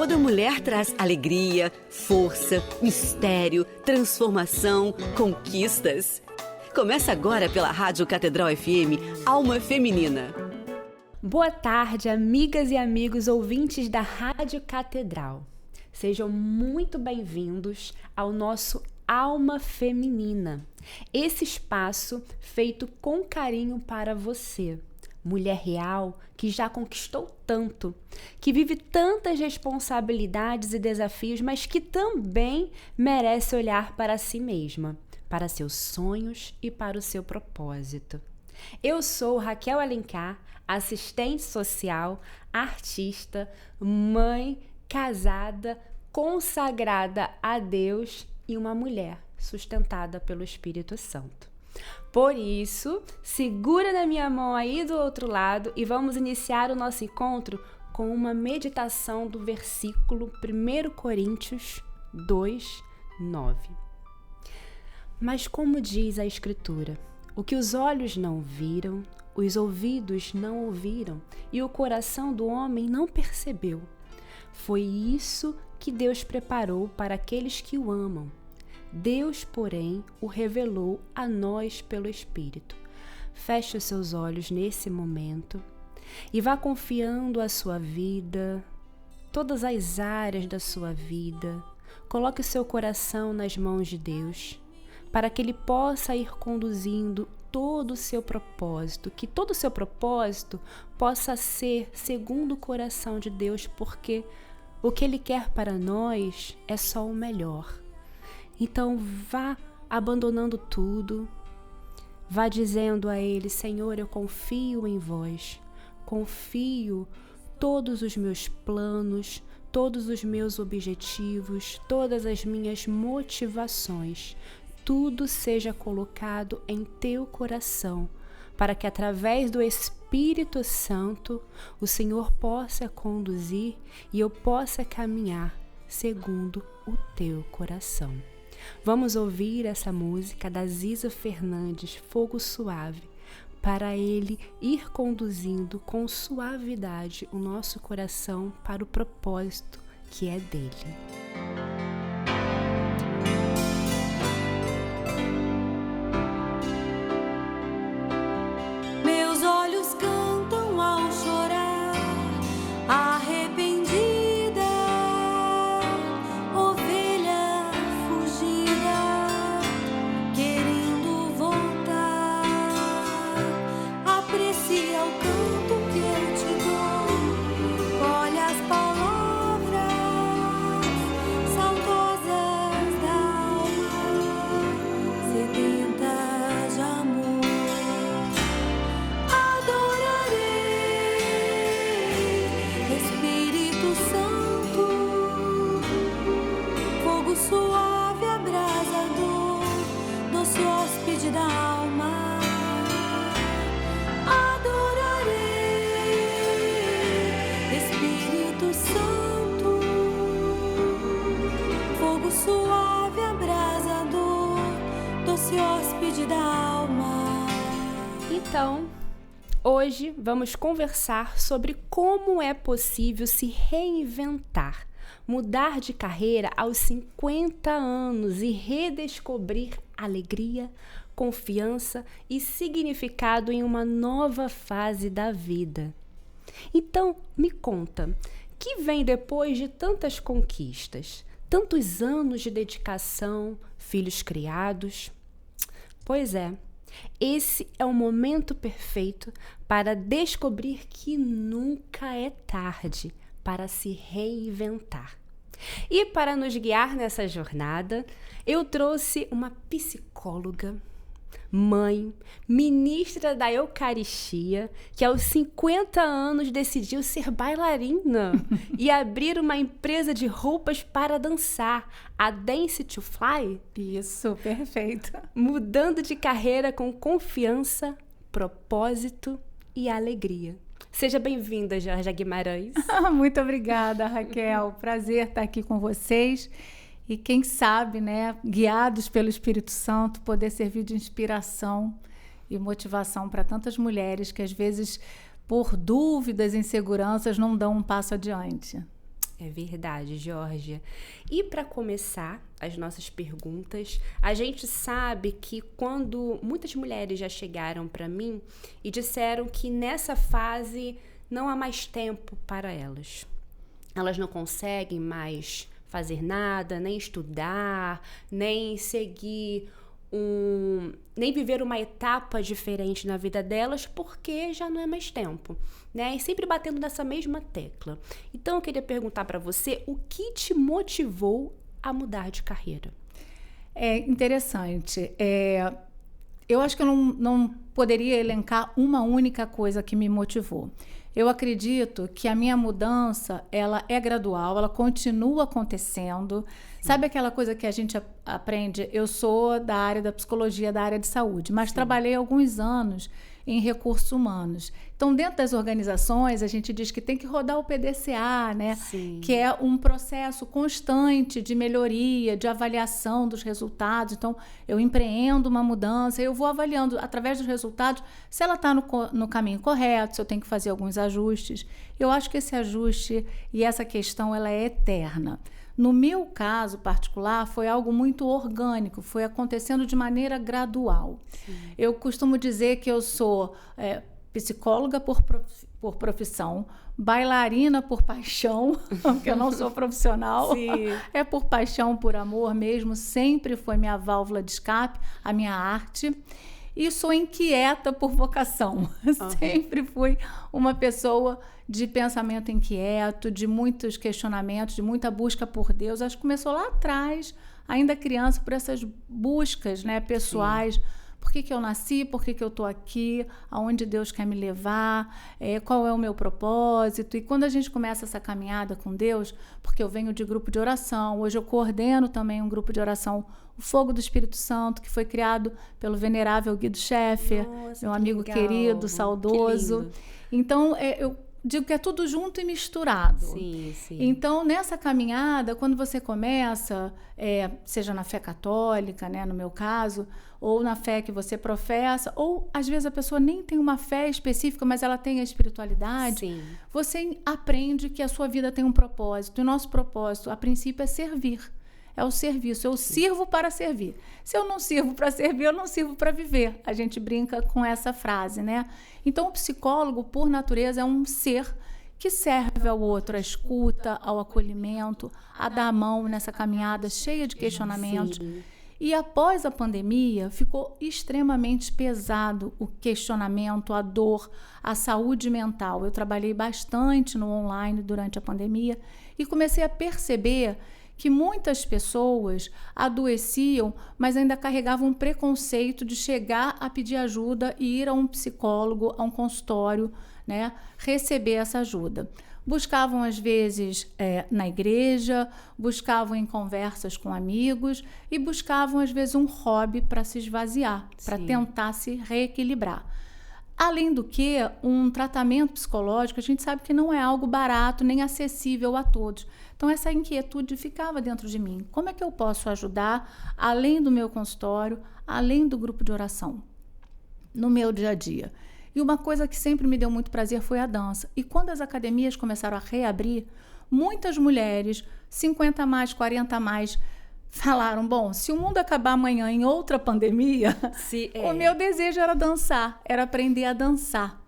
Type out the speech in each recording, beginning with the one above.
Toda mulher traz alegria, força, mistério, transformação, conquistas. Começa agora pela Rádio Catedral FM, Alma Feminina. Boa tarde, amigas e amigos ouvintes da Rádio Catedral. Sejam muito bem-vindos ao nosso Alma Feminina, esse espaço feito com carinho para você, mulher real que já conquistou tanto, que vive tantas responsabilidades e desafios, mas que também merece olhar para si mesma, para seus sonhos e para o seu propósito. Eu sou Raquel Alencar, assistente social, artista, mãe, casada, consagrada a Deus e uma mulher sustentada pelo Espírito Santo. Por isso, segura na minha mão aí do outro lado e vamos iniciar o nosso encontro com uma meditação do versículo 1 Coríntios 2, 9. Mas como diz a Escritura, o que os olhos não viram, os ouvidos não ouviram e o coração do homem não percebeu. Foi isso que Deus preparou para aqueles que o amam. Deus, porém, o revelou a nós pelo Espírito. Feche os seus olhos nesse momento e vá confiando a sua vida, todas as áreas da sua vida. Coloque o seu coração nas mãos de Deus, para que Ele possa ir conduzindo todo o seu propósito, que todo o seu propósito possa ser segundo o coração de Deus, porque o que Ele quer para nós é só o melhor. Então vá abandonando tudo, vá dizendo a Ele: Senhor, eu confio em vós, confio todos os meus planos, todos os meus objetivos, todas as minhas motivações, tudo seja colocado em teu coração, para que através do Espírito Santo o Senhor possa conduzir e eu possa caminhar segundo o teu coração. Vamos ouvir essa música da Ziza Fernandes, Fogo Suave, para Ele ir conduzindo com suavidade o nosso coração para o propósito que é dele. Meus olhos cantam ao chorar, arrependida, ovelha fugida, querendo voltar. Aprecia o canto que eu te dou, colhe as palavras saudosas da alma, sedenta de amor. Espírito Santo, fogo suave, abrasador, doce hóspede da alma. Adorarei, Espírito Santo, fogo suave, abrasador, doce hóspede da alma. Então, hoje vamos conversar sobre como é possível se reinventar, mudar de carreira aos 50 anos e redescobrir alegria, confiança e significado em uma nova fase da vida. Então, me conta, que vem depois de tantas conquistas, tantos anos de dedicação, filhos criados? Pois é, esse é o momento perfeito para descobrir que nunca é tarde para se reinventar. E para nos guiar nessa jornada, eu trouxe uma psicóloga, mãe, ministra da Eucaristia, que aos 50 anos decidiu ser bailarina e abrir uma empresa de roupas para dançar, a Dance to Fly. Isso, perfeito. Mudando de carreira com confiança, propósito e alegria. Seja bem-vinda, Georgia Guimarães. Muito obrigada, Raquel. Prazer estar aqui com vocês. E quem sabe, né, guiados pelo Espírito Santo, poder servir de inspiração e motivação para tantas mulheres que às vezes, por dúvidas e inseguranças, não dão um passo adiante. É verdade, Georgia. E para começar as nossas perguntas, a gente sabe que quando muitas mulheres já chegaram para mim e disseram que nessa fase não há mais tempo para elas. Elas não conseguem mais fazer nada, nem estudar, nem seguir nem viver uma etapa diferente na vida delas, porque já não é mais tempo, né? E sempre batendo nessa mesma tecla. Então, eu queria perguntar para você, o que te motivou a mudar de carreira? É interessante. Eu acho que eu não poderia elencar uma única coisa que me motivou. Eu acredito que a minha mudança, ela é gradual, ela continua acontecendo. Sabe aquela coisa que a gente aprende? Eu sou da área da psicologia, da área de saúde, mas trabalhei alguns anos em recursos humanos. Então, dentro das organizações, a gente diz que tem que rodar o PDCA, né? Sim. Que é um processo constante de melhoria, de avaliação dos resultados. Então, eu empreendo uma mudança, eu vou avaliando através dos resultados se ela está no caminho correto, se eu tenho que fazer alguns ajustes. Eu acho que esse ajuste e essa questão, ela é eterna. No meu caso particular, foi algo muito orgânico, foi acontecendo de maneira gradual. Sim. Eu costumo dizer que eu sou psicóloga por profissão, bailarina por paixão, porque eu não sou profissional. Sim. É por paixão, por amor mesmo, sempre foi minha válvula de escape, a minha arte. E sou inquieta por vocação. Sempre fui uma pessoa de pensamento inquieto, de muitos questionamentos, de muita busca por Deus. Acho que começou lá atrás, ainda criança, por essas buscas, né, pessoais. Sim. Por que eu nasci? Por que eu estou aqui? Aonde Deus quer me levar? Qual é o meu propósito? E quando a gente começa essa caminhada com Deus, porque eu venho de grupo de oração, hoje eu coordeno também um grupo de oração, o Fogo do Espírito Santo, que foi criado pelo venerável Guido Scheffer, meu amigo querido, saudoso. Então, eu digo que é tudo junto e misturado. Sim, sim. Então, nessa caminhada, quando você começa, seja na fé católica, né, no meu caso, ou na fé que você professa, ou às vezes a pessoa nem tem uma fé específica, mas ela tem a espiritualidade, sim. Você aprende que a sua vida tem um propósito. E o nosso propósito, a princípio, é servir. É o serviço. Eu sirvo para servir. Se eu não sirvo para servir, eu não sirvo para viver. A gente brinca com essa frase, né? Então, o psicólogo, por natureza, é um ser que serve ao outro, à escuta, ao acolhimento, a dar a mão nessa caminhada cheia de questionamentos. Sim. E após a pandemia, ficou extremamente pesado o questionamento, a dor, a saúde mental. Eu trabalhei bastante no online durante a pandemia e comecei a perceber que muitas pessoas adoeciam, mas ainda carregavam um preconceito de chegar a pedir ajuda e ir a um psicólogo, a um consultório, né, receber essa ajuda. Buscavam, às vezes, na igreja, buscavam em conversas com amigos e buscavam, às vezes, um hobby para se esvaziar, para tentar se reequilibrar. Além do que, um tratamento psicológico, a gente sabe que não é algo barato nem acessível a todos. Então, essa inquietude ficava dentro de mim. Como é que eu posso ajudar, além do meu consultório, além do grupo de oração, no meu dia a dia? E uma coisa que sempre me deu muito prazer foi a dança. E quando as academias começaram a reabrir, muitas mulheres, 50 a mais, 40 a mais, falaram, bom, se o mundo acabar amanhã em outra pandemia, o meu desejo era dançar, era aprender a dançar.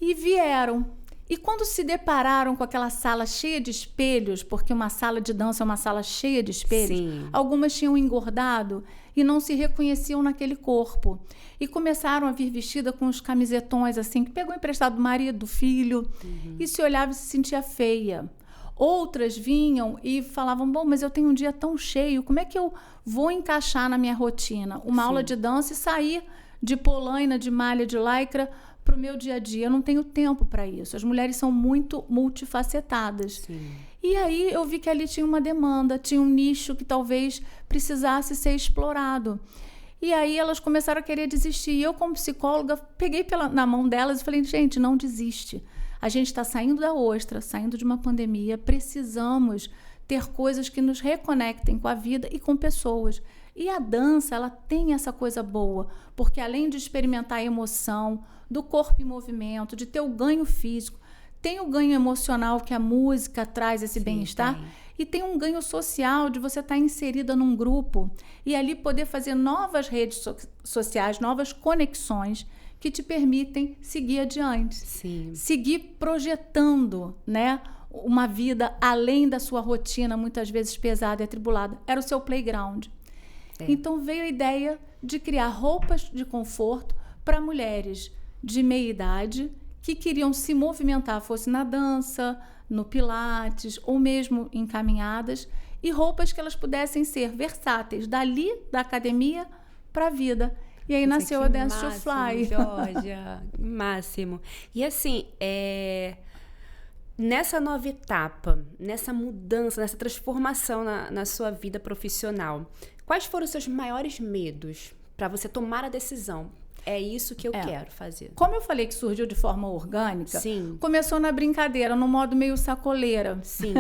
E vieram. E quando se depararam com aquela sala cheia de espelhos, porque uma sala de dança é uma sala cheia de espelhos, sim, algumas tinham engordado e não se reconheciam naquele corpo. E começaram a vir vestida com os camisetões assim, que pegou emprestado do marido, do filho, e se olhava e se sentia feia. Outras vinham e falavam, bom, mas eu tenho um dia tão cheio, como é que eu vou encaixar na minha rotina uma aula de dança e sair de polaina, de malha, de lycra para o meu dia a dia? Eu não tenho tempo para isso. As mulheres são muito multifacetadas. Sim. E aí eu vi que ali tinha uma demanda, tinha um nicho que talvez precisasse ser explorado. E aí elas começaram a querer desistir. E eu, como psicóloga, peguei na mão delas e falei, gente, não desiste. A gente está saindo da ostra, saindo de uma pandemia, precisamos ter coisas que nos reconectem com a vida e com pessoas. E a dança, ela tem essa coisa boa, porque além de experimentar a emoção do corpo em movimento, de ter o ganho físico, Tem o ganho emocional que a música traz esse bem-estar. tem. E tem um ganho social de você estar inserida num grupo e ali poder fazer novas redes sociais, novas conexões que te permitem seguir adiante. Sim. Seguir projetando, né, uma vida além da sua rotina, muitas vezes pesada e atribulada. Era o seu playground. Então veio a ideia de criar roupas de conforto para mulheres de meia idade que queriam se movimentar, fosse na dança, no pilates ou mesmo em caminhadas, e roupas que elas pudessem ser versáteis, dali da academia para a vida. E aí nasceu a Dance to Fly. Georgia, máximo. E assim, nessa nova etapa, nessa mudança, nessa transformação na sua vida profissional, quais foram os seus maiores medos para você tomar a decisão? É isso que eu quero fazer. Como eu falei que surgiu de forma orgânica, Sim. começou na brincadeira, no modo meio sacoleira. Sim.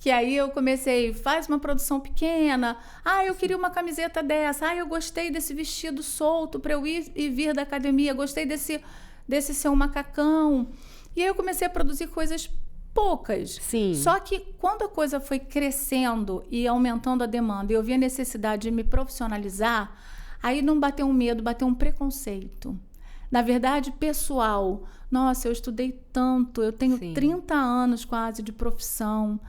Que aí eu comecei, faz uma produção pequena. Eu queria uma camiseta dessa. Eu gostei desse vestido solto para eu ir e vir da academia. Gostei desse ser um macacão. E aí eu comecei a produzir coisas poucas. Sim. Só que quando a coisa foi crescendo e aumentando a demanda, e eu vi a necessidade de me profissionalizar, aí não bateu um medo, bateu um preconceito. Na verdade, pessoal, nossa, eu estudei tanto, eu tenho 30 anos quase de profissão.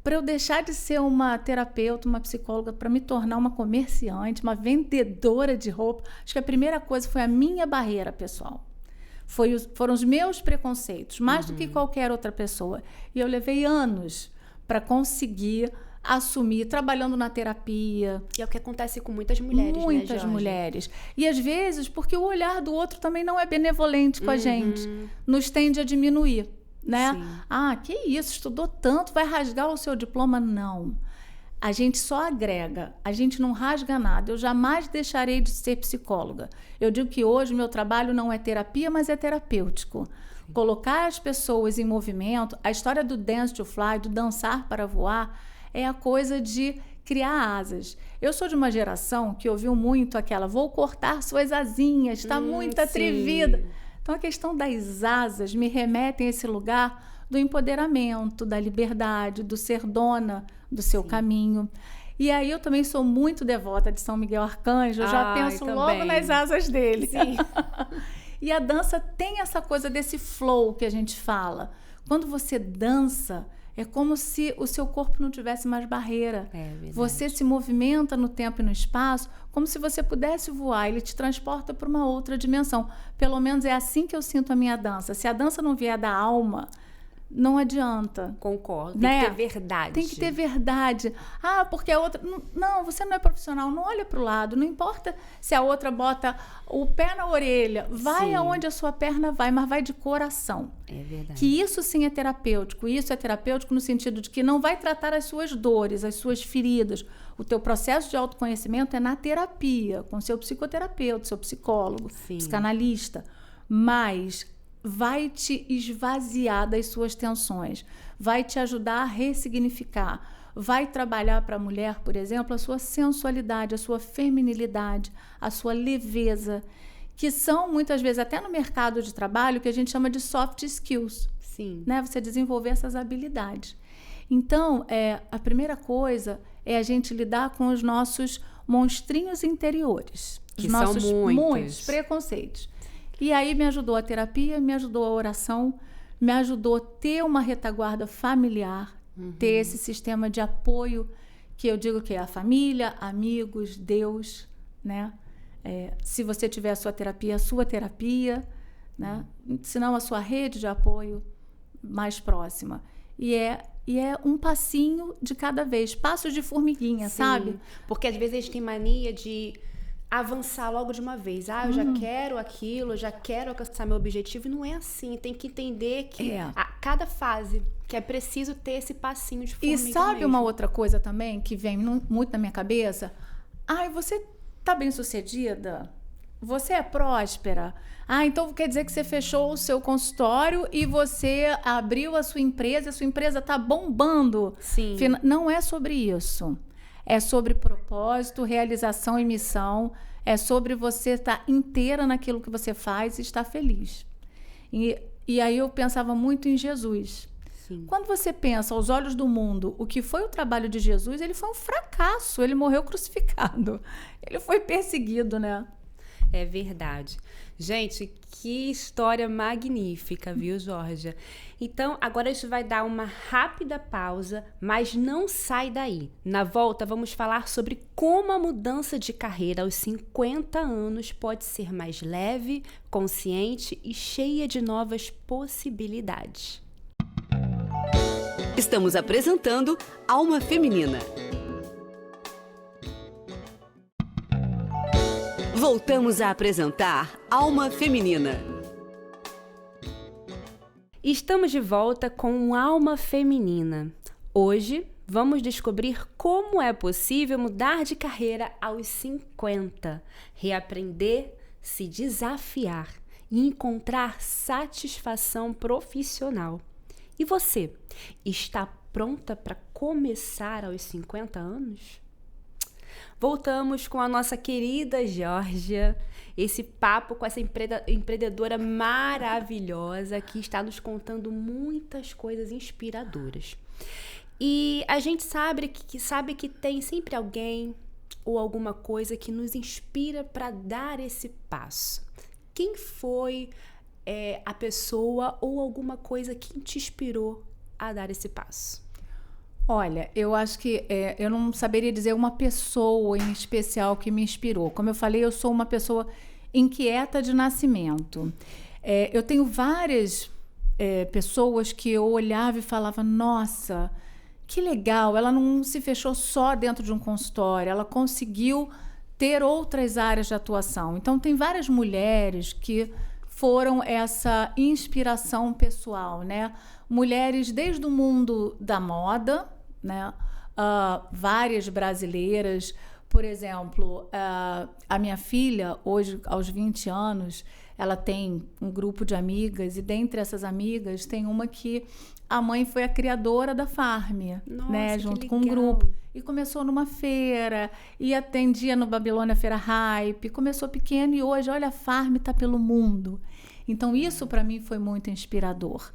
Para eu deixar de ser uma terapeuta, uma psicóloga, para me tornar uma comerciante, uma vendedora de roupa, acho que a primeira coisa foi a minha barreira, pessoal. Foram os meus preconceitos, mais do que qualquer outra pessoa. E eu levei anos para conseguir assumir, trabalhando na terapia. E é o que acontece com muitas mulheres, Muitas Georgia? mulheres. E às vezes, porque o olhar do outro também não é benevolente com a gente, nos tende a diminuir, né? Sim. Que isso, estudou tanto, vai rasgar o seu diploma? Não. A gente só agrega, a gente não rasga nada. Eu jamais deixarei de ser psicóloga. Eu digo que hoje o meu trabalho não é terapia, mas é terapêutico. Colocar as pessoas em movimento, a história do Dance to Fly, do dançar para voar, é a coisa de criar asas. Eu sou de uma geração que ouviu muito aquela, vou cortar suas asinhas, está muito atrevida. Então a questão das asas me remete a esse lugar do empoderamento, da liberdade, do ser dona do seu caminho. E aí eu também sou muito devota de São Miguel Arcanjo, eu já penso logo nas asas dele. Sim. E a dança tem essa coisa desse flow que a gente fala. Quando você dança, é como se o seu corpo não tivesse mais barreira. Você se movimenta no tempo e no espaço como se você pudesse voar. Ele te transporta para uma outra dimensão. Pelo menos é assim que eu sinto a minha dança. Se a dança não vier da alma, não adianta. Concordo. Tem Né? que ter verdade. Tem que ter verdade. Porque a outra... Não, você não é profissional. Não olha para o lado. Não importa se a outra bota o pé na orelha. Vai aonde a sua perna vai, mas vai de coração. É verdade. Que isso sim é terapêutico. Isso é terapêutico no sentido de que não vai tratar as suas dores, as suas feridas. O teu processo de autoconhecimento é na terapia, com seu psicoterapeuta, seu psicólogo, psicanalista. Mas vai te esvaziar das suas tensões, vai te ajudar a ressignificar, vai trabalhar para a mulher, por exemplo, a sua sensualidade, a sua feminilidade, a sua leveza, que são muitas vezes até no mercado de trabalho que a gente chama de soft skills. Sim. Né? Você desenvolver essas habilidades. Então, a primeira coisa é a gente lidar com os nossos monstrinhos interiores, Que os são nossos muitos preconceitos. E aí me ajudou a terapia, me ajudou a oração, me ajudou a ter uma retaguarda familiar, ter esse sistema de apoio, que eu digo que é a família, amigos, Deus, né? Se você tiver a sua terapia, né? Se não, a sua rede de apoio mais próxima. E é um passinho de cada vez, passos de formiguinha, sabe? Porque às vezes a gente tem mania de avançar logo de uma vez. Eu já quero aquilo, eu já quero alcançar meu objetivo. E não é assim. Tem que entender que a cada fase, que é preciso ter esse passinho de formiga. E sabe mesmo. uma outra coisa também que vem muito na minha cabeça? Você tá bem sucedida? Você é próspera? Então quer dizer que você fechou o seu consultório e você abriu a sua empresa tá bombando. Sim. Não é sobre isso. É sobre propósito, realização e missão. É sobre você estar inteira naquilo que você faz e estar feliz. E E aí eu pensava muito em Jesus. Sim. Quando você pensa aos olhos do mundo, o que foi o trabalho de Jesus, ele foi um fracasso, ele morreu crucificado, ele foi perseguido, né? É verdade. Gente, que história magnífica, viu, Georgia? Então, agora a gente vai dar uma rápida pausa, mas não sai daí. Na volta, vamos falar sobre como a mudança de carreira aos 50 anos pode ser mais leve, consciente e cheia de novas possibilidades. Estamos apresentando Alma Feminina. Voltamos a apresentar Alma Feminina. Estamos de volta com Alma Feminina. Hoje vamos descobrir como é possível mudar de carreira aos 50, reaprender, se desafiar e encontrar satisfação profissional. E você, está pronta para começar aos 50 anos? Voltamos com a nossa querida Georgia, esse papo com essa empreendedora maravilhosa que está nos contando muitas coisas inspiradoras. E a gente sabe que tem sempre alguém ou alguma coisa que nos inspira para dar esse passo. Quem foi a pessoa ou alguma coisa que te inspirou a dar esse passo? Olha, eu acho que eu não saberia dizer uma pessoa em especial que me inspirou. Como eu falei, eu sou uma pessoa inquieta de nascimento. Eu tenho várias pessoas que eu olhava e falava, nossa, que legal, ela não se fechou só dentro de um consultório, ela conseguiu ter outras áreas de atuação. Então, tem várias mulheres que foram essa inspiração pessoal, né? Mulheres desde o mundo da moda, né? Várias brasileiras, por exemplo, a minha filha, hoje aos 20 anos, ela tem um grupo de amigas e dentre essas amigas tem uma que a mãe foi a criadora da Farm, né? Junto com um grupo. E começou numa feira, e atendia no Babilônia Feira Hype, começou pequeno e hoje, olha, a Farm está pelo mundo. Então, isso para mim foi muito inspirador.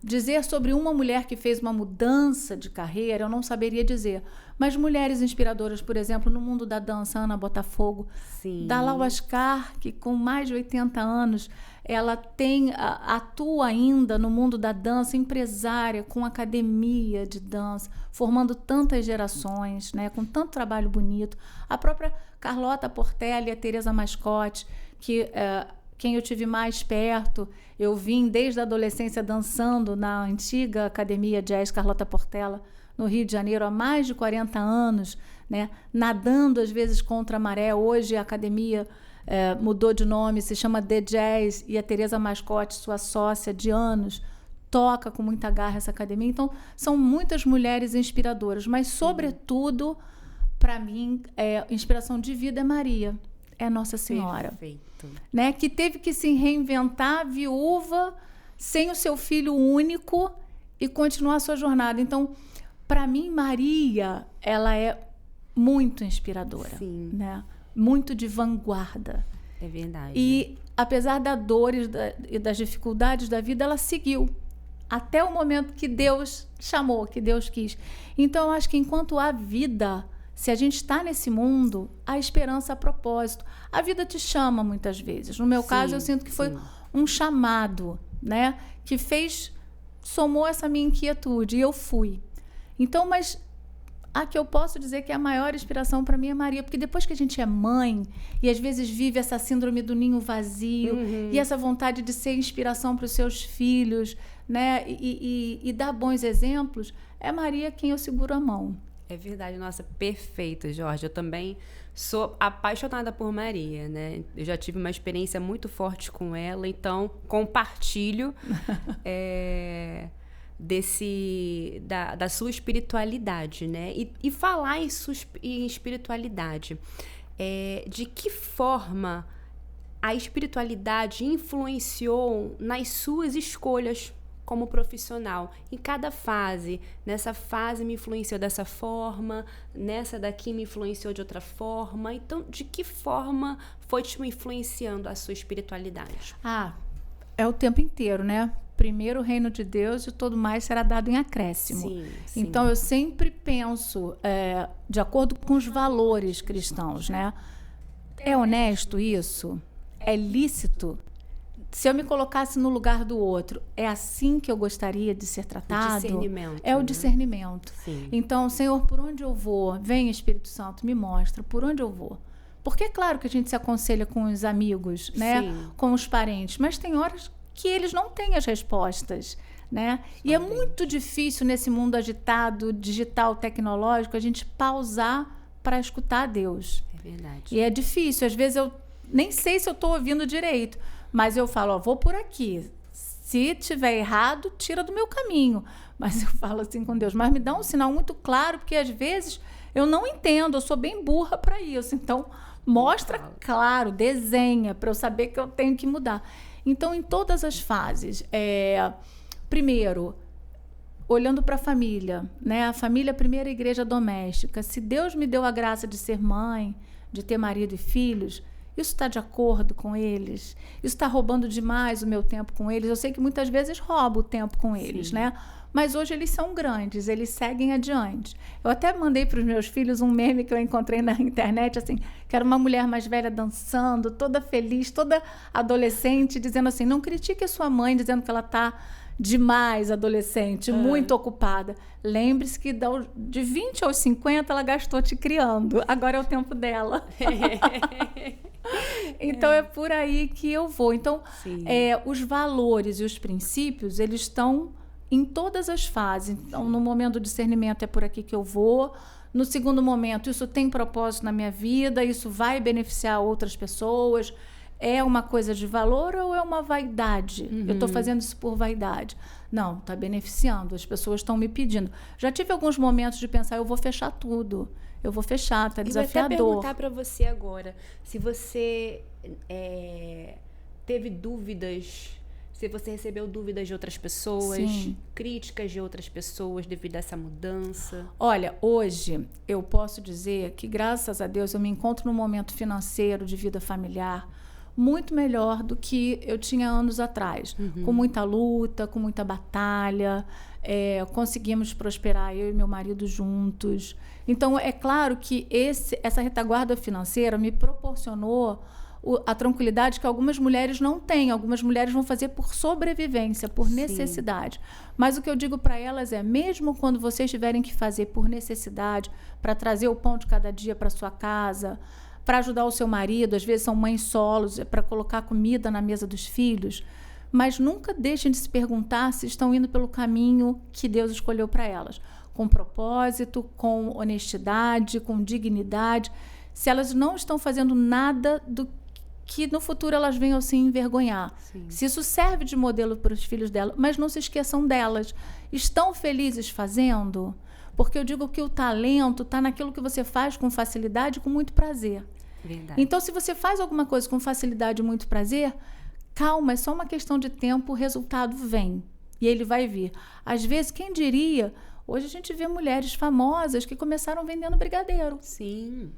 Dizer sobre uma mulher que fez uma mudança de carreira, eu não saberia dizer. Mas mulheres inspiradoras, por exemplo, no mundo da dança, Ana Botafogo, Sim. Dalal Ascar, que com mais de 80 anos, ela atua ainda no mundo da dança, empresária, com academia de dança, formando tantas gerações, né, com tanto trabalho bonito. A própria Carlota Portela e a Teresa Mascote, que quem eu tive mais perto, eu vim desde a adolescência dançando na antiga Academia Jazz Carlota Portela, no Rio de Janeiro, há mais de 40 anos, né? Nadando às vezes contra a maré. Hoje a academia mudou de nome, se chama The Jazz, e a Teresa Mascote, sua sócia de anos, toca com muita garra essa academia. Então, são muitas mulheres inspiradoras, mas, sobretudo, para mim, inspiração de vida é Maria, é Nossa Senhora. Perfeito. Né? Que teve que se reinventar, viúva, sem o seu filho único, e continuar a sua jornada. Então, para mim, Maria, ela é muito inspiradora. Sim. Né? Muito de vanguarda. É verdade. E, apesar das dores e das dificuldades da vida, ela seguiu até o momento que Deus chamou, que Deus quis. Então, eu acho que enquanto há vida, se a gente está nesse mundo, há esperança a propósito. A vida te chama muitas vezes. No meu caso, eu sinto que foi um chamado, né? Que somou essa minha inquietude, e eu fui. Então, mas a que eu posso dizer que é a maior inspiração para mim é Maria, porque depois que a gente é mãe e às vezes vive essa síndrome do ninho vazio, e essa vontade de ser inspiração para os seus filhos, né? E dar bons exemplos, é Maria quem eu seguro a mão. É verdade, nossa, perfeito, Jorge. Eu também sou apaixonada por Maria, né? Eu já tive uma experiência muito forte com ela, então compartilho da sua espiritualidade, né? E falar em espiritualidade, de que forma a espiritualidade influenciou nas suas escolhas como profissional, em cada fase. Nessa fase me influenciou dessa forma, nessa daqui me influenciou de outra forma. Então, de que forma foi te influenciando a sua espiritualidade? é o tempo inteiro, né? Primeiro o reino de Deus e todo mais será dado em acréscimo. Sim. Então, eu sempre penso de acordo com os valores cristãos, né? É honesto isso? É lícito? Se eu me colocasse no lugar do outro, é assim que eu gostaria de ser tratado? O discernimento. É o né? discernimento. Sim. Então, Senhor, por onde eu vou? Vem, Espírito Santo, me mostra por onde eu vou. Porque é claro que a gente se aconselha com os amigos, né? Sim. Com os parentes, mas tem horas que eles não têm as respostas, né? E é muito difícil nesse mundo agitado, digital, tecnológico, a gente pausar para escutar a Deus. É verdade. E é difícil, às vezes eu nem sei se eu estou ouvindo direito, mas eu falo, ó, vou por aqui. Se tiver errado, tira do meu caminho. Mas eu falo assim com Deus, mas me dá um sinal muito claro, porque às vezes eu não entendo, eu sou bem burra para isso. Então, mostra claro, desenha, para eu saber que eu tenho que mudar. Então, em todas as fases, primeiro, olhando para a família, né? A família é a primeira igreja doméstica. Se Deus me deu a graça de ser mãe, de ter marido e filhos, isso está de acordo com eles? Isso está roubando demais o meu tempo com eles? Eu sei que muitas vezes roubo o tempo com eles, Sim. né? Mas hoje eles são grandes, eles seguem adiante. Eu até mandei para os meus filhos um meme que eu encontrei na internet, assim, que era uma mulher mais velha dançando, toda feliz, toda adolescente, dizendo assim, não critique a sua mãe, dizendo que ela está demais adolescente, muito ocupada. Lembre-se que de 20 aos 50 ela gastou te criando, agora é o tempo dela. Então é por aí que eu vou. Então, os valores e os princípios, eles estão em todas as fases. Então, no momento do discernimento é por aqui que eu vou. No segundo momento, isso tem propósito na minha vida, isso vai beneficiar outras pessoas. É uma coisa de valor ou é uma vaidade? Eu estou fazendo isso por vaidade. Não, está beneficiando, as pessoas estão me pedindo. Já tive alguns momentos de pensar, eu vou fechar tudo. Eu vou fechar, está desafiador. Eu vou até perguntar para você agora, se você teve dúvidas, se você recebeu dúvidas de outras pessoas, Sim. críticas de outras pessoas devido a essa mudança. Olha, hoje eu posso dizer que, graças a Deus, eu me encontro num momento financeiro de vida familiar muito melhor do que eu tinha anos atrás. Com muita luta, com muita batalha, conseguimos prosperar eu e meu marido juntos. Então, é claro que essa retaguarda financeira me proporcionou a tranquilidade que algumas mulheres não têm. Algumas mulheres vão fazer por sobrevivência, por necessidade. Mas o que eu digo para elas é, mesmo quando vocês tiverem que fazer por necessidade, para trazer o pão de cada dia para sua casa, para ajudar o seu marido, às vezes são mães solos, para colocar comida na mesa dos filhos, mas nunca deixem de se perguntar se estão indo pelo caminho que Deus escolheu para elas, com propósito, com honestidade, com dignidade, se elas não estão fazendo nada do que no futuro elas venham se envergonhar. Sim. Se isso serve de modelo para os filhos dela, mas não se esqueçam delas. Estão felizes fazendo? Porque eu digo que o talento está naquilo que você faz com facilidade e com muito prazer. Verdade. Então, se você faz alguma coisa com facilidade e muito prazer, calma, é só uma questão de tempo, o resultado vem. E ele vai vir. Às vezes, quem diria, hoje a gente vê mulheres famosas que começaram vendendo brigadeiro. Sim.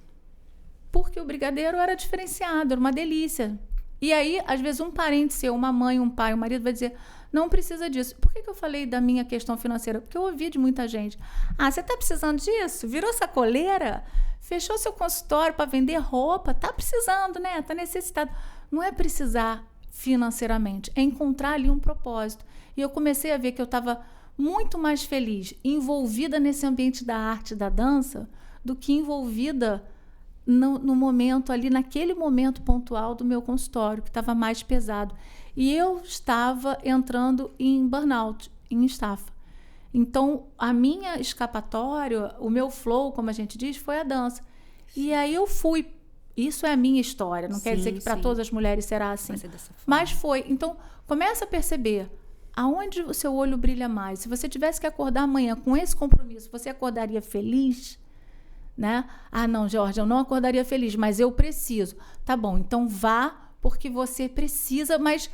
Porque o brigadeiro era diferenciado, era uma delícia. E aí, às vezes, um parente seu, uma mãe, um pai, um marido vai dizer, não precisa disso. Por que eu falei da minha questão financeira? Porque eu ouvi de muita gente. Ah, você está precisando disso? Virou sacoleira? Fechou seu consultório para vender roupa? Está precisando, né? Está necessitado. Não é precisar financeiramente, é encontrar ali um propósito. E eu comecei a ver que eu estava muito mais feliz, envolvida nesse ambiente da arte, da dança, do que envolvida no momento ali, naquele momento pontual do meu consultório, que estava mais pesado. E eu estava entrando em burnout, em estafa. Então, a minha escapatória, o meu flow, como a gente diz, foi a dança. E aí eu fui. Isso é a minha história. Não quer dizer que para todas as mulheres será assim. Vai ser dessa forma. Mas foi. Então, começa a perceber aonde o seu olho brilha mais. Se você tivesse que acordar amanhã com esse compromisso, você acordaria feliz? Né? Ah, não, Jorge, eu não acordaria feliz, mas eu preciso. Tá bom, então vá porque você precisa, mas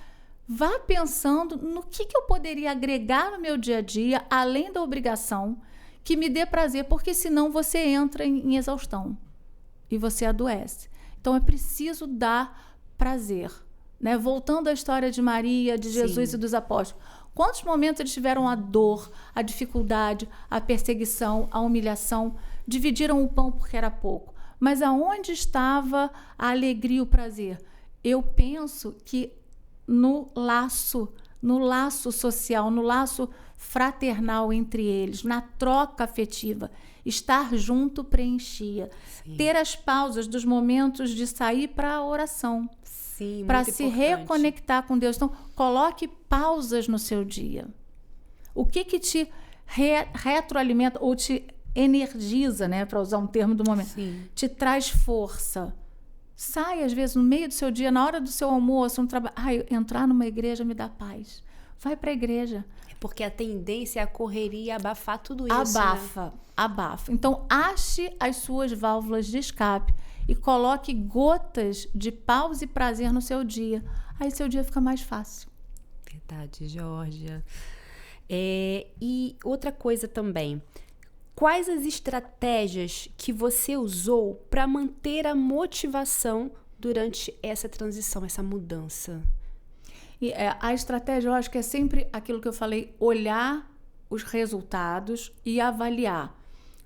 vá pensando no que eu poderia agregar no meu dia a dia, além da obrigação, que me dê prazer, porque senão você entra em exaustão e você adoece. Então é preciso dar prazer, né? Voltando à história de Maria, de Jesus e dos apóstolos. Quantos momentos eles tiveram a dor, a dificuldade, a perseguição, a humilhação, dividiram o pão porque era pouco. Mas aonde estava a alegria e o prazer? Eu penso que no laço social, no laço fraternal entre eles, na troca afetiva. Estar junto preenchia. Sim. Ter as pausas dos momentos de sair para a oração. Sim, Para muito se importante. reconectar com Deus. Então, coloque pausas no seu dia. O que te retroalimenta ou te energiza, né, para usar um termo do momento, Sim. te traz força. Sai, às vezes, no meio do seu dia, na hora do seu almoço, entrar numa igreja me dá paz. Vai para a igreja. Porque a tendência é a correria abafar tudo isso. Abafa. Então, ache as suas válvulas de escape e coloque gotas de pausa e prazer no seu dia. Aí seu dia fica mais fácil. Verdade, Georgia. E outra coisa também. Quais as estratégias que você usou para manter a motivação durante essa transição, essa mudança? E a estratégia, eu acho que é sempre aquilo que eu falei, olhar os resultados e avaliar.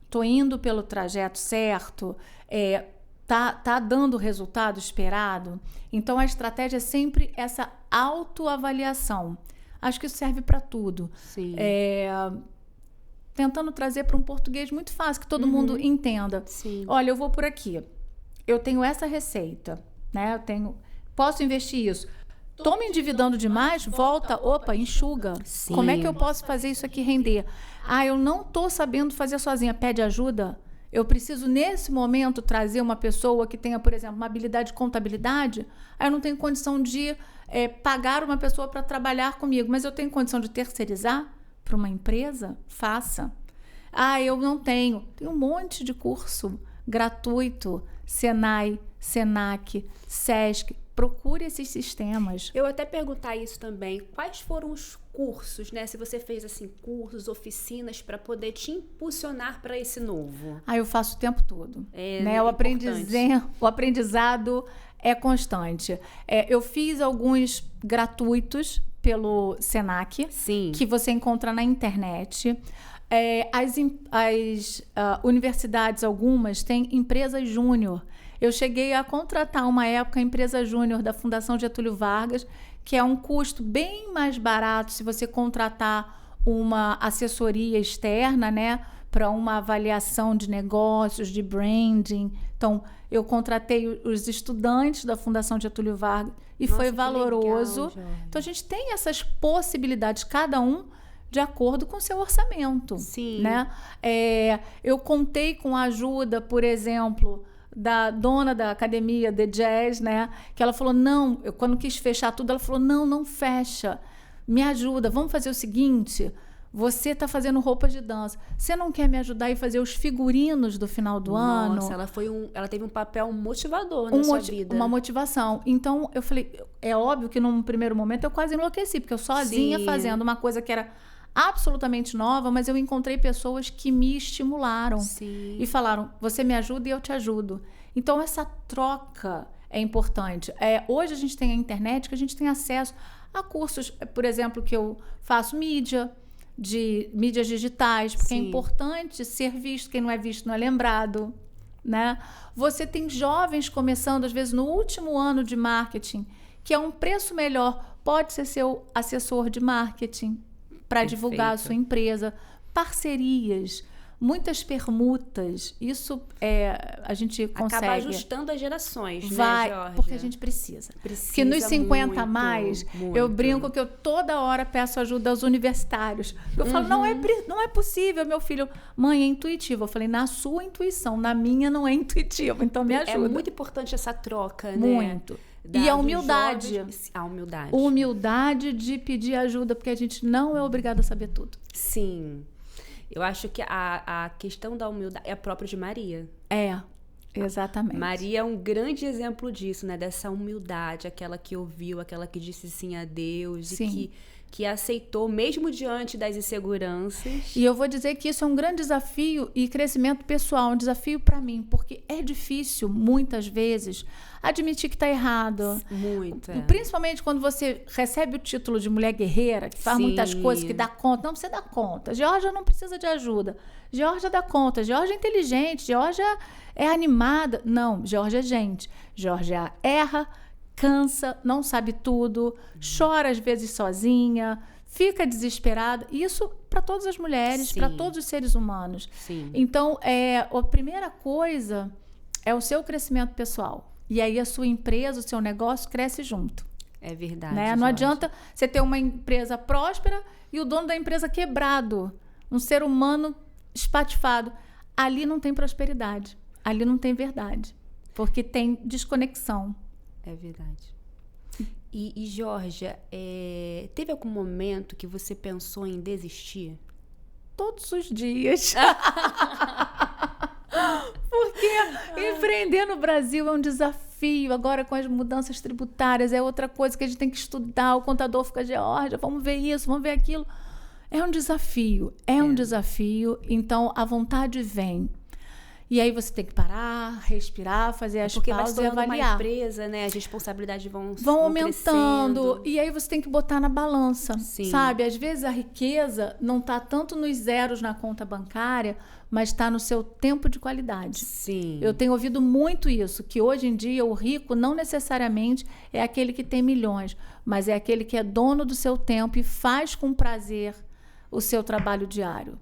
Estou indo pelo trajeto certo? Tá dando o resultado esperado? Então, a estratégia é sempre essa autoavaliação. Acho que isso serve para tudo. Sim. Tentando trazer para um português muito fácil, que todo mundo entenda. Sim. Olha, eu vou por aqui. Eu tenho essa receita, né? Posso investir isso. Estou me endividando demais? Volta, enxuga. Sim. Como é que eu posso fazer isso aqui render? Eu não estou sabendo fazer sozinha. Pede ajuda. Eu preciso, nesse momento, trazer uma pessoa que tenha, por exemplo, uma habilidade de contabilidade. Eu não tenho condição de pagar uma pessoa para trabalhar comigo, mas eu tenho condição de terceirizar para uma empresa? Faça. Eu não tenho. Tem um monte de curso gratuito. Senai, Senac, Sesc. Procure esses sistemas. Eu até perguntar isso também. Quais foram os cursos, né? Se você fez assim cursos, oficinas para poder te impulsionar para esse novo. Eu faço o tempo todo. Né? O aprendizado é constante. Eu fiz alguns gratuitos pelo Senac, Sim. que você encontra na internet. As universidades, algumas, têm empresa júnior. Eu cheguei a contratar uma época a empresa júnior da Fundação Getúlio Vargas, que é um custo bem mais barato se você contratar uma assessoria externa, né, para uma avaliação de negócios, de branding. Então, eu contratei os estudantes da Fundação Getúlio Vargas e foi valoroso. Legal, então, a gente tem essas possibilidades, cada um de acordo com o seu orçamento. Sim. Né? Eu contei com a ajuda, por exemplo, da dona da academia de jazz, né? Que ela falou, quando quis fechar tudo, ela falou, não fecha, me ajuda, vamos fazer o seguinte, você está fazendo roupas de dança, você não quer me ajudar a fazer os figurinos do final do ano? Nossa, ela teve um papel motivador na sua vida. Uma motivação. Então, eu falei, é óbvio que num primeiro momento eu quase enlouqueci, porque eu sozinha fazendo uma coisa que era absolutamente nova, mas eu encontrei pessoas que me estimularam. Sim. E falaram, você me ajuda e eu te ajudo. Então, essa troca é importante. Hoje a gente tem a internet, que a gente tem acesso a cursos, por exemplo, que eu faço mídias digitais, porque Sim. é importante ser visto, quem não é visto não é lembrado, né? Você tem jovens começando, às vezes, no último ano de marketing, que é um preço melhor, pode ser seu assessor de marketing, para divulgar a sua empresa, parcerias, muitas permutas, isso a gente consegue. Acaba ajustando as gerações, vai, né, Georgia? porque a gente precisa. Porque nos 50 a mais, eu brinco que eu toda hora peço ajuda aos universitários. Eu falo, não é possível, meu filho. Mãe, é intuitivo. Eu falei, na sua intuição, na minha não é intuitivo, então me ajuda. É muito importante essa troca, né? Muito. E a humildade. A humildade. Humildade de pedir ajuda, porque a gente não é obrigado a saber tudo. Sim. Eu acho que a questão da humildade é própria de Maria. Exatamente. Maria é um grande exemplo disso, né? Dessa humildade, aquela que ouviu, aquela que disse sim a Deus sim. e que aceitou, mesmo diante das inseguranças. E eu vou dizer que isso é um grande desafio e crescimento pessoal, um desafio para mim, porque é difícil, muitas vezes, admitir que está errado. Muito, Principalmente quando você recebe o título de mulher guerreira, que faz muitas coisas, que dá conta. Não, você dá conta. Georgia não precisa de ajuda. Georgia dá conta. Georgia é inteligente. Georgia é animada. Não, Georgia é gente. Georgia erra, cansa, não sabe tudo, chora às vezes sozinha, fica desesperada. Isso para todas as mulheres, para todos os seres humanos. Sim. Então, a primeira coisa é o seu crescimento pessoal. E aí a sua empresa, o seu negócio cresce junto. É verdade. Né? Não adianta você ter uma empresa próspera e o dono da empresa quebrado, um ser humano espatifado. Ali não tem prosperidade, ali não tem verdade, porque tem desconexão. É verdade. E Georgia, teve algum momento que você pensou em desistir? Todos os dias. Porque empreender no Brasil é um desafio. Agora, com as mudanças tributárias, é outra coisa que a gente tem que estudar. O contador fica, Georgia, vamos ver isso, vamos ver aquilo. É um desafio, um desafio. Então, a vontade vem. E aí você tem que parar, respirar, fazer as pausas e avaliar. Uma empresa, né? As responsabilidades vão aumentando. Crescendo. E aí você tem que botar na balança, Sim. sabe? Às vezes a riqueza não está tanto nos zeros na conta bancária, mas está no seu tempo de qualidade. Sim. Eu tenho ouvido muito isso, que hoje em dia o rico não necessariamente é aquele que tem milhões, mas é aquele que é dono do seu tempo e faz com prazer o seu trabalho diário.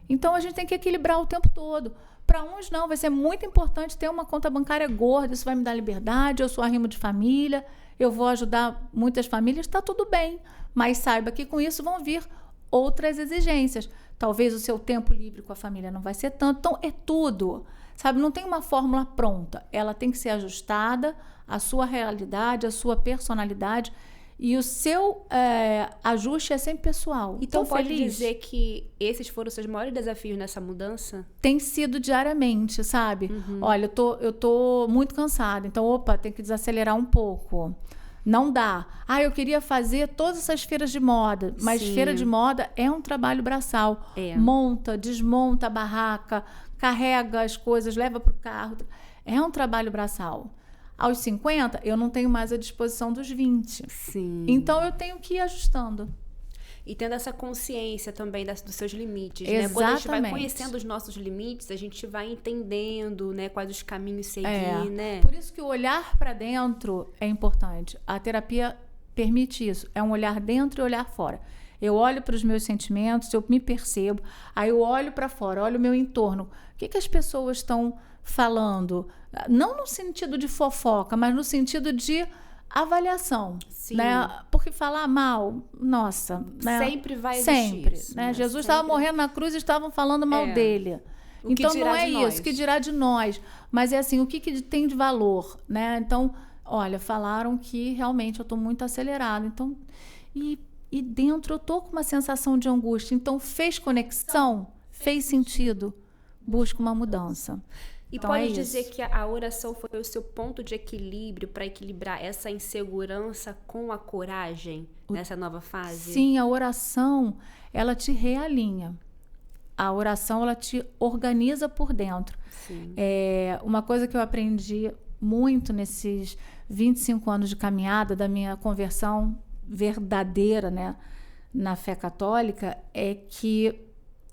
Então a gente tem que equilibrar o tempo todo. Para uns não, vai ser muito importante ter uma conta bancária gorda, isso vai me dar liberdade, eu sou arrimo de família, eu vou ajudar muitas famílias, está tudo bem, mas saiba que com isso vão vir outras exigências. Talvez o seu tempo livre com a família não vai ser tanto, então é tudo, sabe? Não tem uma fórmula pronta, ela tem que ser ajustada à sua realidade, à sua personalidade. E o seu ajuste é sempre pessoal. Então pode dizer que esses foram os seus maiores desafios nessa mudança? Tem sido diariamente, sabe? Olha, eu tô muito cansada, então, tem que desacelerar um pouco. Não dá. Eu queria fazer todas essas feiras de moda, mas feira de moda é um trabalho braçal. Monta, desmonta a barraca, carrega as coisas, leva para o carro. É um trabalho braçal. Aos 50, eu não tenho mais a disposição dos 20. Sim. Então, eu tenho que ir ajustando. E tendo essa consciência também dos seus limites, Exatamente. né? Quando a gente vai conhecendo os nossos limites, a gente vai entendendo, né, quais os caminhos seguir, né? Por isso que o olhar para dentro é importante. A terapia permite isso. É um olhar dentro e olhar fora. Eu olho para os meus sentimentos, eu me percebo, aí eu olho para fora, olho o meu entorno. O que as pessoas estão falando? Não no sentido de fofoca, mas no sentido de avaliação. Sim. Né? Porque falar mal, nossa... Né? Sempre vai existir Sempre. isso, Né? né? Jesus estava morrendo na cruz e estavam falando mal dele. Então, não é isso. O que dirá de nós? Mas é assim, o que tem de valor? Né? Então, olha, falaram que realmente eu estou muito acelerada. Então, e dentro eu estou com uma sensação de angústia. Então, fez conexão? Fez sentido? Busca uma mudança. E então, pode dizer que a oração foi o seu ponto de equilíbrio para equilibrar essa insegurança com a coragem nessa nova fase? Sim, a oração, ela te realinha. A oração, ela te organiza por dentro. Sim. Uma coisa que eu aprendi muito nesses 25 anos de caminhada da minha conversão verdadeira, né, na fé católica, é que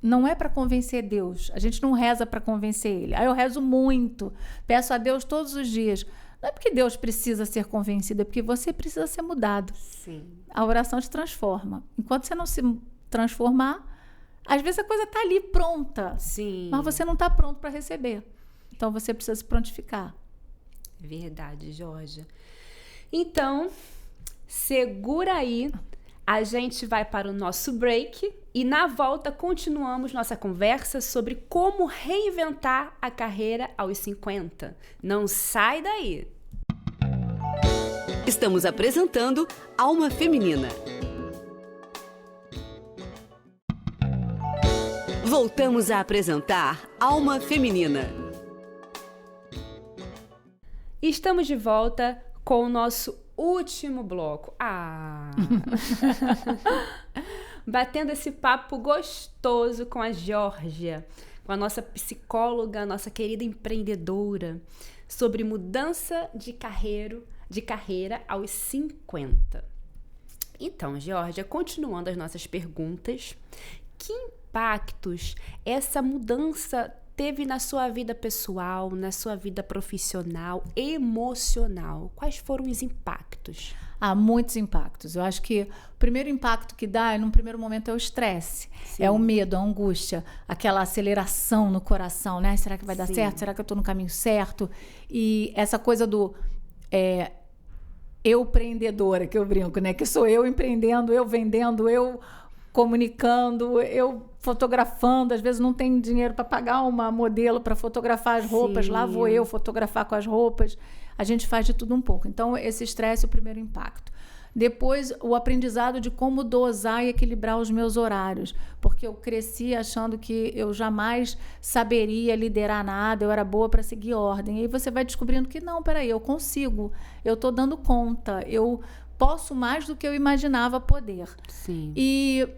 não é para convencer Deus. A gente não reza para convencer Ele. Eu rezo muito, peço a Deus todos os dias. Não é porque Deus precisa ser convencido, é porque você precisa ser mudado. Sim. A oração te transforma. Enquanto você não se transformar, às vezes a coisa está ali pronta. Sim. Mas você não está pronto para receber. Então você precisa se prontificar. Verdade, Georgia. Então, segura aí. A gente vai para o nosso break e na volta continuamos nossa conversa sobre como reinventar a carreira aos 50. Não sai daí! Estamos apresentando Alma Feminina. Voltamos a apresentar Alma Feminina. Estamos de volta com o nosso último bloco. Batendo esse papo gostoso com a Georgia, com a nossa psicóloga, a nossa querida empreendedora, sobre mudança de carreira aos 50. Então, Georgia, continuando as nossas perguntas, que impactos essa mudança teve na sua vida pessoal, na sua vida profissional, emocional? Quais foram os impactos? Há muitos impactos. Eu acho que o primeiro impacto que dá, num primeiro momento, é o estresse. É o medo, a angústia, aquela aceleração no coração, né? Será que vai dar certo? Será que eu estou no caminho certo? E essa coisa do eu empreendedora, que eu brinco, né? Que sou eu empreendendo, eu vendendo, eu comunicando, eu fotografando. Às vezes não tem dinheiro para pagar uma modelo para fotografar as roupas. Lá vou eu fotografar com as roupas. A gente faz de tudo um pouco. Então, esse estresse é o primeiro impacto. Depois, o aprendizado de como dosar e equilibrar os meus horários. Porque eu cresci achando que eu jamais saberia liderar nada, eu era boa para seguir ordem. E aí você vai descobrindo que não, peraí, eu consigo, eu estou dando conta, eu posso mais do que eu imaginava poder. Sim. E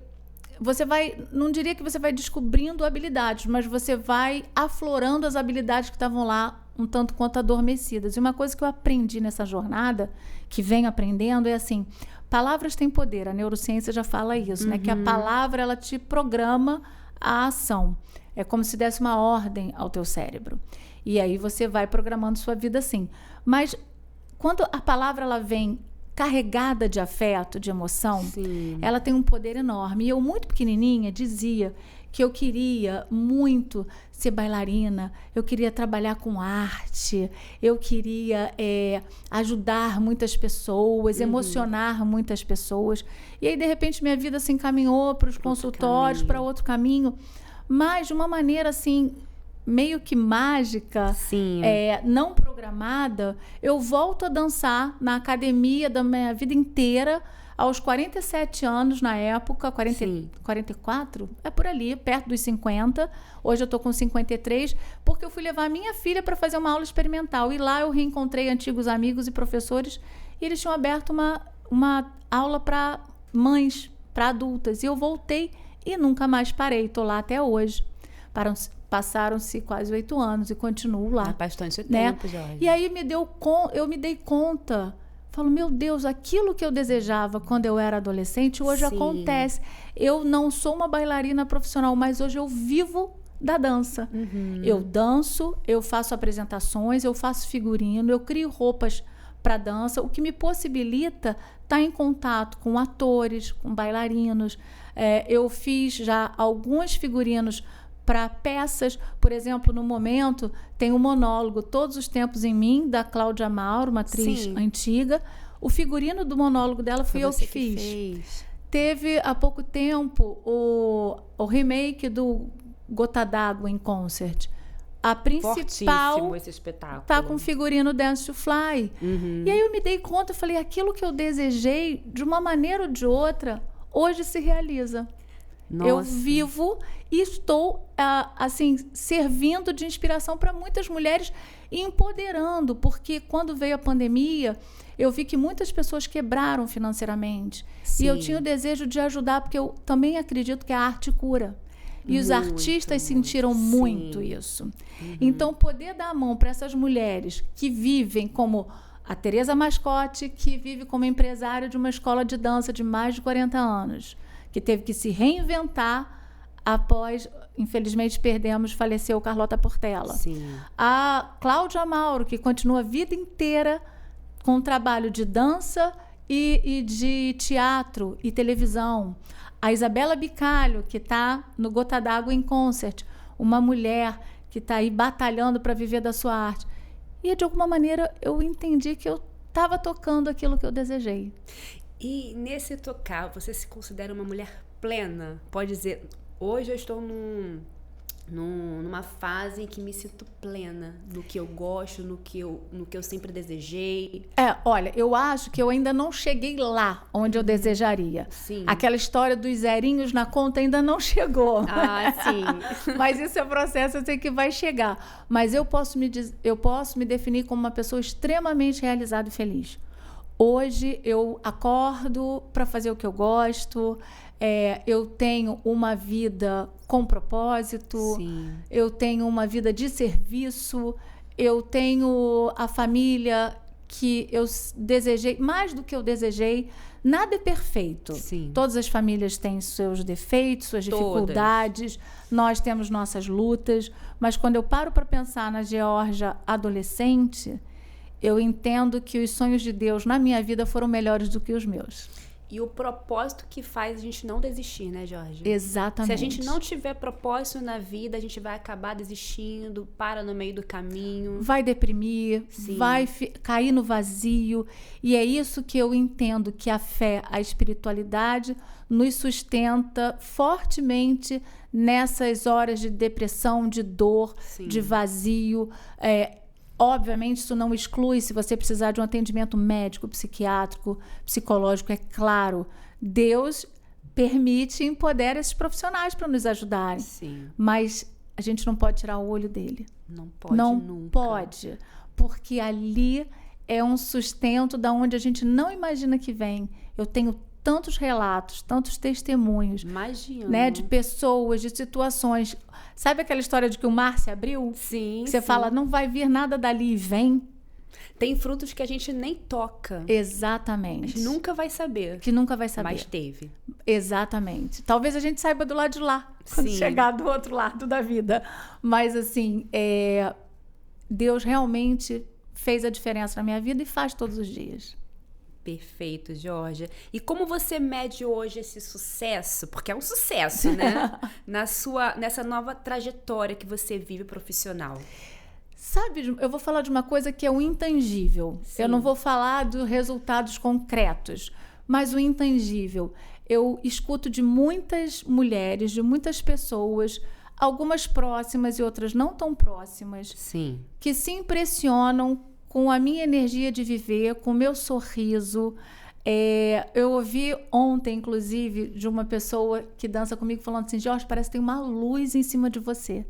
você vai, não diria que você vai descobrindo habilidades, mas você vai aflorando as habilidades que estavam lá um tanto quanto adormecidas. E uma coisa que eu aprendi nessa jornada, que venho aprendendo, é assim, palavras têm poder, a neurociência já fala isso, né? Que a palavra, ela te programa a ação. É como se desse uma ordem ao teu cérebro. E aí você vai programando sua vida assim. Mas quando a palavra, ela vem carregada de afeto, de emoção, ela tem um poder enorme. E eu, muito pequenininha, dizia que eu queria muito ser bailarina, eu queria trabalhar com arte, eu queria ajudar muitas pessoas, emocionar muitas pessoas. E aí, de repente, minha vida se encaminhou para os consultórios, para outro caminho, mas de uma maneira assim, meio que mágica, não programada. Eu volto a dançar na academia da minha vida inteira, aos 47 anos na época, 44, é por ali, perto dos 50. Hoje eu estou com 53, porque eu fui levar a minha filha para fazer uma aula experimental. E lá eu reencontrei antigos amigos e professores, e eles tinham aberto uma aula para mães, para adultas. E eu voltei e nunca mais parei, estou lá até hoje. Passaram-se quase 8 anos e continuo lá. Bastante tempo, Jorge. E aí eu me dei conta, falo, meu Deus, aquilo que eu desejava quando eu era adolescente, hoje acontece. Eu não sou uma bailarina profissional, mas hoje eu vivo da dança. Eu danço, eu faço apresentações, eu faço figurino, eu crio roupas para dança, o que me possibilita estar em contato com atores, com bailarinos. Eu fiz já alguns figurinos para peças, por exemplo, no momento tem um monólogo Todos os Tempos em Mim, da Cláudia Mauro, uma atriz antiga. O figurino do monólogo dela fui eu que fiz. Teve há pouco tempo o remake do Gota d'Água em Concert. A principal esse espetáculo. Tá com o figurino Dance to Fly. E aí eu me dei conta, eu falei, aquilo que eu desejei, de uma maneira ou de outra, hoje se realiza. Nossa. Eu vivo e estou, assim, servindo de inspiração para muitas mulheres e empoderando, porque quando veio a pandemia, eu vi que muitas pessoas quebraram financeiramente. E eu tinha o desejo de ajudar, porque eu também acredito que a arte cura. E os artistas sentiram muito isso. Então, poder dar a mão para essas mulheres que vivem como a Tereza Mascote, que vive como empresária de uma escola de dança de mais de 40 anos, que teve que se reinventar após, infelizmente, faleceu Carlota Portela. A Cláudia Mauro, que continua a vida inteira com um trabalho de dança e de teatro e televisão. A Isabela Bicalho, que está no Gota d'Água em Concert, uma mulher que está aí batalhando para viver da sua arte. E, de alguma maneira, eu entendi que eu estava tocando aquilo que eu desejei. E nesse tocar, você se considera uma mulher plena? Pode dizer, hoje eu estou numa fase em que me sinto plena no que eu gosto, no que eu sempre desejei. Olha, eu acho que eu ainda não cheguei lá onde eu desejaria. Aquela história dos zerinhos na conta ainda não chegou. Mas isso é processo, eu sei que vai chegar. Mas eu posso me definir como uma pessoa extremamente realizada e feliz. Hoje eu acordo para fazer o que eu gosto, eu tenho uma vida com propósito, Sim. eu tenho uma vida de serviço, eu tenho a família que eu desejei, mais do que eu desejei. Nada é perfeito. Sim. Todas as famílias têm seus defeitos, suas Todas. dificuldades, nós temos nossas lutas, mas quando eu paro para pensar na Georgia adolescente, eu entendo que os sonhos de Deus na minha vida foram melhores do que os meus. E o propósito que faz a gente não desistir, né, Jorge? Exatamente. Se a gente não tiver propósito na vida, a gente vai acabar desistindo, para no meio do caminho. Vai deprimir, Sim. vai cair no vazio. E é isso que eu entendo, que a fé, a espiritualidade nos sustenta fortemente nessas horas de depressão, de dor, Sim. de vazio. Obviamente, isso não exclui se você precisar de um atendimento médico, psiquiátrico, psicológico, é claro. Deus permite e empodera esses profissionais para nos ajudarem. Sim. Mas a gente não pode tirar o olho dele. Não pode Não nunca. pode, porque ali é um sustento da onde a gente não imagina que vem. Eu tenho tantos relatos, tantos testemunhos, Imagina. né, de pessoas, de situações. Sabe aquela história de que o mar se abriu? Sim, Que você sim. fala, não vai vir nada dali e vem? Tem frutos que a gente nem toca. A Exatamente. gente nunca vai saber. Que nunca vai saber. Mas teve. Exatamente. Talvez a gente saiba do lado de lá, quando Sim. chegar do outro lado da vida. Mas, assim, Deus realmente fez a diferença na minha vida e faz todos os dias. Perfeito, Georgia. E como você mede hoje esse sucesso? Porque é um sucesso, né? Nessa nova trajetória que você vive profissional. Sabe, eu vou falar de uma coisa que é o intangível. Sim. Eu não vou falar dos resultados concretos, mas o intangível. Eu escuto de muitas mulheres, de muitas pessoas, algumas próximas e outras não tão próximas, Sim. que se impressionam com a minha energia de viver, com o meu sorriso. Eu ouvi ontem, inclusive, de uma pessoa que dança comigo falando assim, Jorge, parece que tem uma luz em cima de você.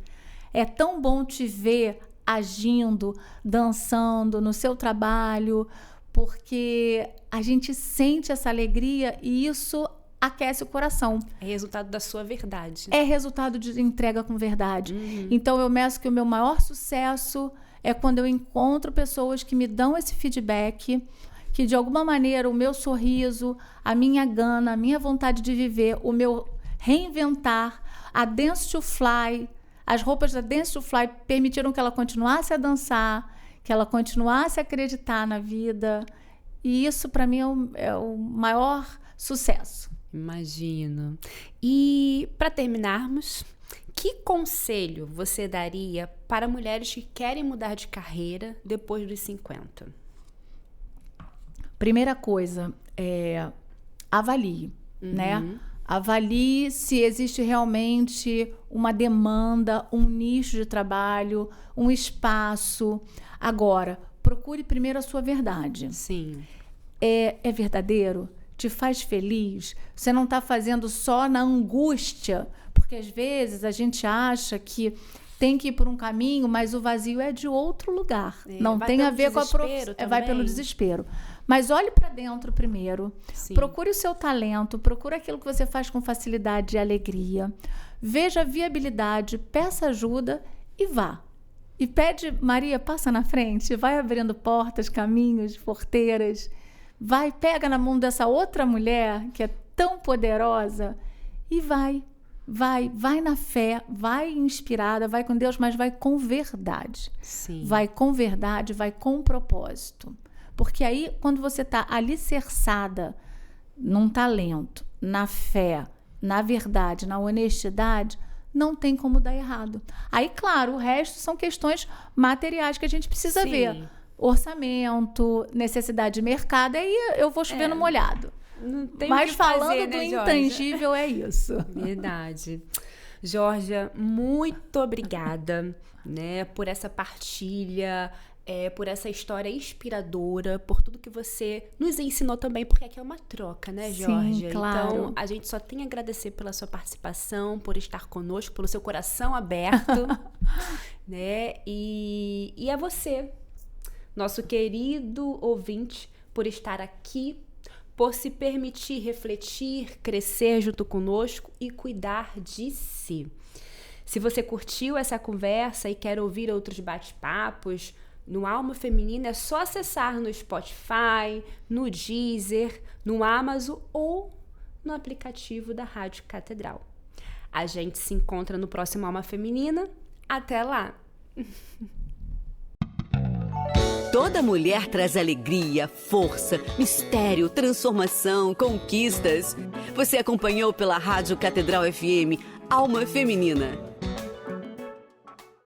É tão bom te ver agindo, dançando no seu trabalho, porque a gente sente essa alegria e isso aquece o coração. É resultado da sua verdade. É resultado de entrega com verdade. Então, eu meço que o meu maior sucesso é quando eu encontro pessoas que me dão esse feedback, que de alguma maneira o meu sorriso, a minha gana, a minha vontade de viver, o meu reinventar, a Dance to Fly, as roupas da Dance to Fly permitiram que ela continuasse a dançar, que ela continuasse a acreditar na vida. E isso, para mim, é o maior sucesso. Imagino. E, para terminarmos, que conselho você daria para mulheres que querem mudar de carreira depois dos 50? Primeira coisa, avalie, né? Avalie se existe realmente uma demanda, um nicho de trabalho, um espaço. Agora, procure primeiro a sua verdade. Sim. É verdadeiro? Te faz feliz? Você não está fazendo só na angústia? Porque às vezes a gente acha que tem que ir por um caminho, mas o vazio é de outro lugar. Não tem a ver com a profissão. Vai pelo desespero. Mas olhe para dentro primeiro. Sim. Procure o seu talento, procure aquilo que você faz com facilidade e alegria. Veja a viabilidade, peça ajuda e vá. E pede, Maria, passa na frente, vai abrindo portas, caminhos, porteiras. Vai, pega na mão dessa outra mulher que é tão poderosa e vai na fé, vai inspirada, vai com Deus, mas vai com verdade. Sim. Vai com verdade, vai com propósito. Porque aí, quando você está alicerçada num talento, na fé, na verdade, na honestidade, não tem como dar errado. Aí, claro, o resto são questões materiais que a gente precisa Sim. ver. Orçamento, necessidade de mercado, aí eu vou chover no molhado. Não tem Mas o que falando fazer, do né, intangível, é isso. Verdade. Georgia, muito obrigada, né, por essa partilha, por essa história inspiradora, por tudo que você nos ensinou também, porque aqui é uma troca, né, Georgia? Sim, claro. Então, a gente só tem a agradecer pela sua participação, por estar conosco, pelo seu coração aberto, né? E a você, nosso querido ouvinte, por estar aqui, por se permitir refletir, crescer junto conosco e cuidar de si. Se você curtiu essa conversa e quer ouvir outros bate-papos no Alma Feminina, é só acessar no Spotify, no Deezer, no Amazon ou no aplicativo da Rádio Catedral. A gente se encontra no próximo Alma Feminina. Até lá! Toda mulher traz alegria, força, mistério, transformação, conquistas. Você acompanhou pela Rádio Catedral FM Alma Feminina.